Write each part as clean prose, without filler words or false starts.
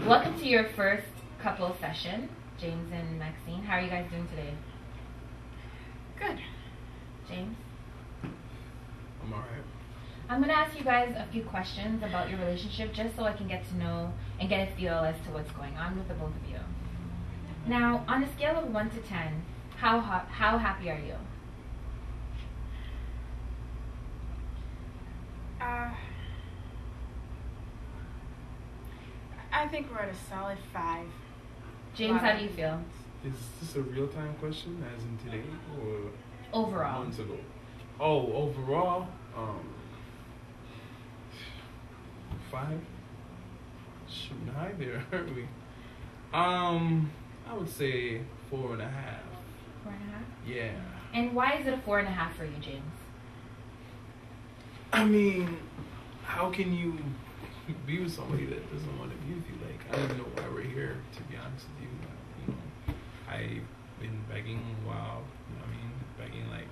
Welcome to your first couple session, James and Maxine. How are you guys doing today? Good. James? I'm alright. I'm going to ask you guys a few questions about your relationship just so I can get to know and get a feel as to what's going on with the both of you. Now, on a scale of 1 to 10, how happy are you? I think we're at a solid 5. James, how do you feel? Is this a real-time question, as in today, or Overall. months ago? Oh, overall, 5. Shooting high there, aren't we? I would say 4.5. 4.5? Yeah. And why is it a 4.5 for you, James? I mean, how can you be with somebody that doesn't want to be with you? Like, I don't even know why we're here, to be honest with you. You know, I've been begging a while, you know what I mean? Begging, like,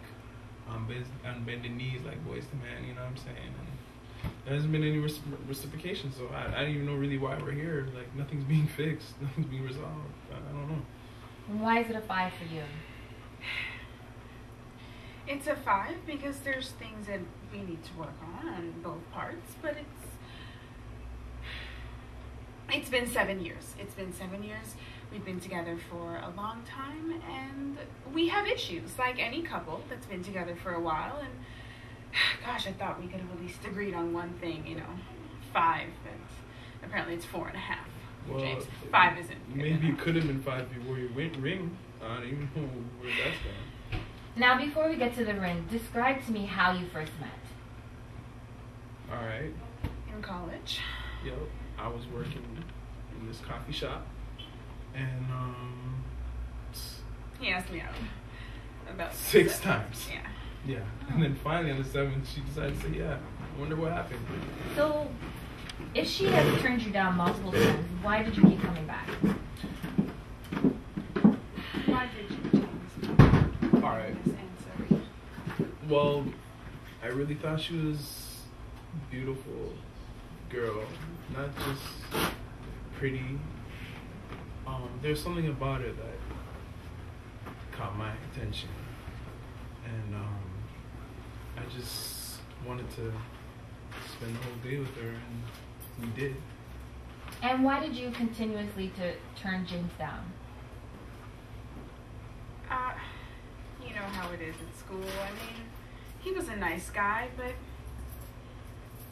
on bending knees, like boys to man, you know what I'm saying? And there hasn't been any reciprocation, so I don't even know really why we're here. Like, nothing's being fixed, nothing's being resolved. I don't know. And why is it a 5 for you? It's a 5 because there's things that we need to work on both parts, but it's been 7 years. It's been 7 years. We've been together for a long time, and we have issues, like any couple that's been together for a while. And gosh, I thought we could have at least agreed on one thing, 5, but apparently it's 4.5. Well, James, 5 isn't. Maybe it could have been 5 before you went ring. I don't even know where that's going. Now, before we get to the ring, describe to me how you first met. All right. In college. Yep. I was working in this coffee shop, and He asked me out about 6 times. Yeah. Yeah. And then finally on the 7th, she decided to say, yeah. I wonder what happened. So, if she has turned you down multiple times, why did you keep coming back? Why did you change All right. this answer? Well, I really thought she was a beautiful girl, not just pretty. There's something about her that caught my attention, and I just wanted to spend the whole day with her, and we did. And why did you continuously turn James down? You know how it is at school. I mean, he was a nice guy, but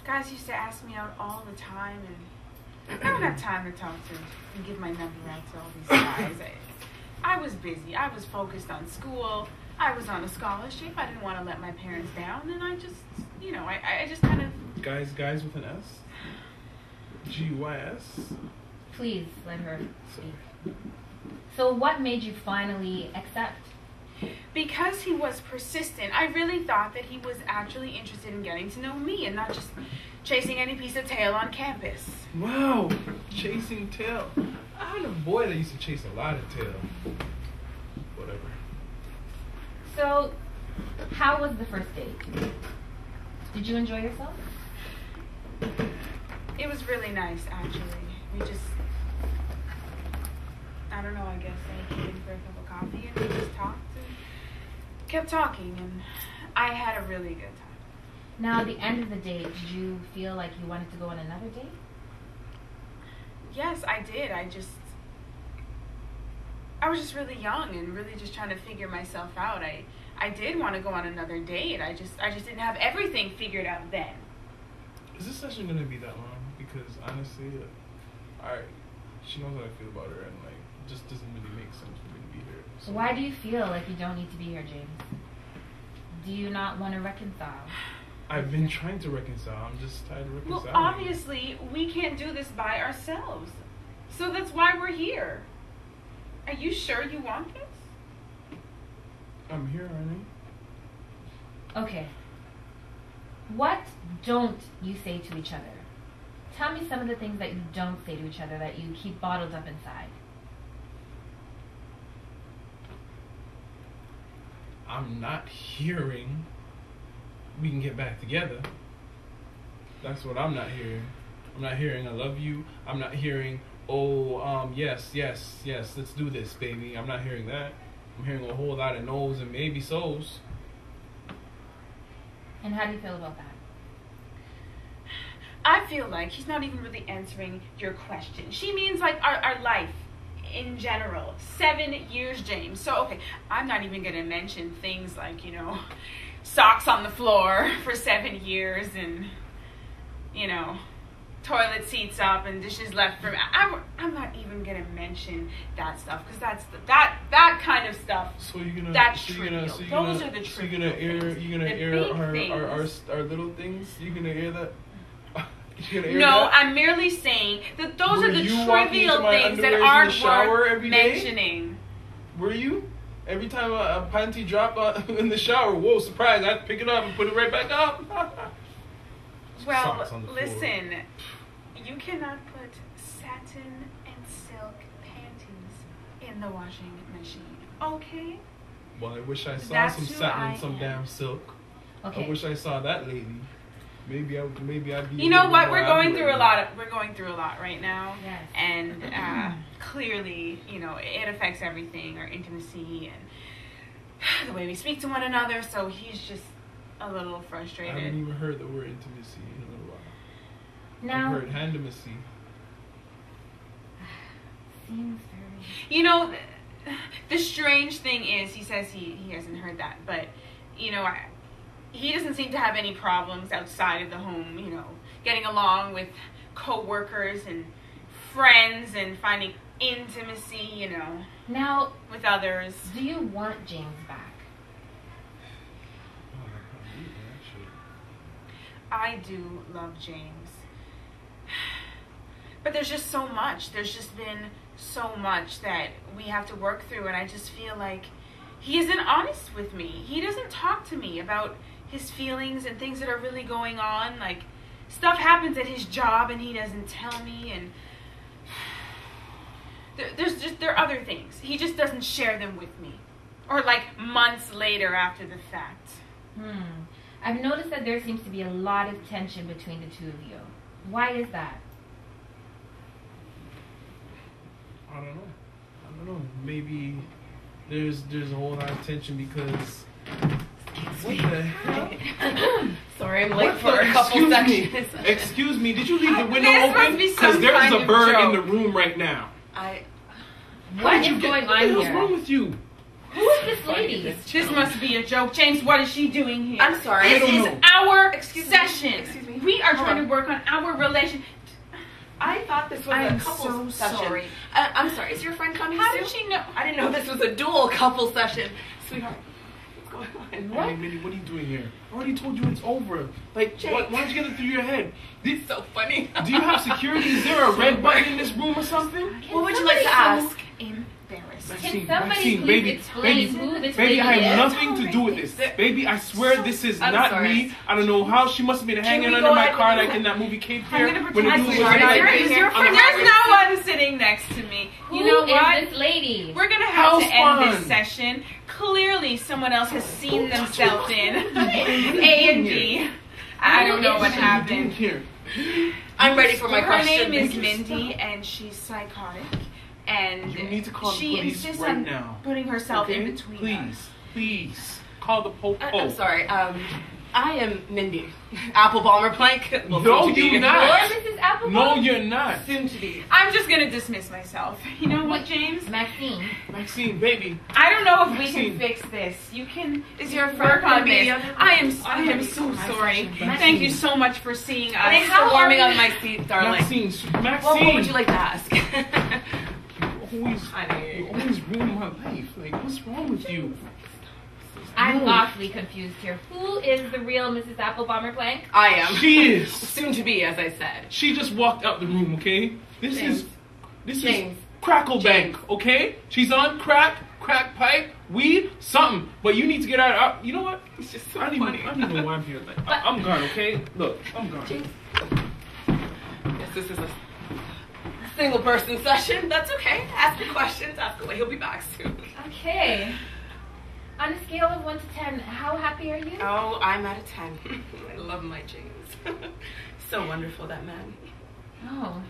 guys used to ask me out all the time, and I don't have time to talk to and give my number out to all these guys. I was busy. I was focused on school. I was on a scholarship. I didn't want to let my parents down, and I just, I just kind of... Guys with an S? G-Y-S? Please, let her speak. Sorry. So what made you finally accept? Because he was persistent, I really thought that he was actually interested in getting to know me and not just chasing any piece of tail on campus. Wow, chasing tail. I had a boy that used to chase a lot of tail. Whatever. So, how was the first date? Did you enjoy yourself? It was really nice, actually. We just, I don't know, I guess I came in for a cup of coffee and we just talked and kept talking, and I had a really good time. Now, at the end of the date, did you feel like you wanted to go on another date? Yes, I did. I was just really young and really just trying to figure myself out. I did want to go on another date. I just didn't have everything figured out then. Is this session going to be that long? Because honestly, she knows how I feel about her, and it just doesn't really make sense for me to be here. So. Why do you feel like you don't need to be here, James? Do you not want to reconcile? I've been trying to reconcile. I'm just tired of reconciling. Well, obviously, we can't do this by ourselves. So that's why we're here. Are you sure you want this? I'm here, aren't I? Okay. What don't you say to each other? Tell me some of the things that you don't say to each other that you keep bottled up inside. I'm not hearing we can get back together. That's what I'm not hearing. I'm not hearing I love you. I'm not hearing Yes, let's do this, baby. I'm not hearing that. I'm hearing a whole lot of no's and maybe so's. And how do you feel about that? I feel like he's not even really answering your question. She means like our life in general. 7 years, James. So, okay, I'm not even going to mention things like, you know, socks on the floor for 7 years and, you know, toilet seats up and dishes left for me. I'm not even going to mention that stuff because that's that kind of stuff. So you're gonna that's trivial. Those are the trivial. So you're gonna air our little things. You're gonna air that. No, I'm merely saying that those are the trivial things that aren't worth mentioning. Were you? Every time a panty dropped in the shower, whoa, surprise, I have to pick it up and put it right back up. Well, listen, you cannot put satin and silk panties in the washing machine, okay? Well, I wish I saw some satin and some damn silk. Okay. I wish I saw that lady. Maybe I'd be. You know what? We're going through a lot right now. Yes. And clearly, you know, it affects everything, our intimacy and the way we speak to one another. So he's just a little frustrated. I haven't even heard the word intimacy in a little while. Now, I've heard handimacy. seems very. You know, the strange thing is, he says he hasn't heard that, but you know, he doesn't seem to have any problems outside of the home, you know, getting along with co-workers and friends and finding intimacy, you know, Now, with others. do you want James back? Oh, I can't believe it, actually. I do love James. But there's just so much. There's just been so much that we have to work through, and I just feel like he isn't honest with me. He doesn't talk to me about his feelings and things that are really going on. Like, stuff happens at his job and he doesn't tell me, and there are other things. He just doesn't share them with me. Or like months later after the fact. I've noticed that there seems to be a lot of tension between the two of you. Why is that? I don't know. Maybe there's a whole lot of tension because. What the hell? Sorry, I'm late for a couple sections. Excuse me, did you leave the window This open? must be Because some there is kind a of bird in joke. the room right now. What is going on What the hell's here? wrong with you? Who is this lady? This must be a joke. James, what is she doing here? I'm sorry. This don't is know. our Excuse me. session. Excuse me. We are Hold trying on. to work on our relation. I thought this was I'm a couple so session. sorry. I'm sorry. Is your friend coming How soon? did she know? I didn't know this was a dual couple session. Sweetheart, what's going on? What? Hey, Minnie, what are you doing here? I already told you it's over. Like, Jake. why don't you get it through your head? It's so funny. Do you have security? Is there a red button in this room or something? What would you like to ask? Embarrassed. Can somebody Maxine, please baby, explain baby, who this baby, lady I is? have nothing to do with this. Baby, I swear this is I'm not sorry. me. I don't know how she must have been hanging we under go my ahead car with- like in that movie Cape I'm Fear. gonna When pretend the I'm dude was sorry. like, Is your on friend? the- There's no one sitting next to me. Who You know is what? this lady? We're gonna have House to end fun. this session. Clearly, someone else has seen Don't touch themselves me. in What are you A and doing B. I don't know is what she What are you doing happened. here? I'm ready for my Her question. name is Thank you. Mindy, and she's psychotic. And You need to call the she police insists right on now. putting herself Okay? in between us. Please. Call the popo. I'm sorry. I am Mindy. Applebommerplank. Well, No, soon to be. you're not. Or Mrs. Applebomb? No, you're not. Soon to be. I'm just gonna dismiss myself. You know what, James? Maxine. Maxine, baby. I don't know if we Maxine. can fix this. You can Is your work friend on gonna be this. the other- I am so sorry. Thank you so much for seeing us. Thanks how for warming are up my seat, darling. Maxine. Well, what would you like to ask? You always ruin my life. Like, what's wrong with you? I'm No. awfully confused here. Who is the real Mrs. Applebommerplank? I am. She is. Soon to be, as I said. She just walked out the room, okay? This James. is James. Cracklebank, okay? She's on crack pipe, weed, something. But you need to get out. You know what? It's just so I don't funny. even know why I'm here. Like, I'm gone, okay? Look, I'm gone. James. Yes, this is a single person session. That's okay. Ask your questions. Ask away. He'll be back soon. Okay. On a scale of 1 to 10, how happy are you? Oh, I'm at a 10. I love my James. So wonderful, that man. Oh.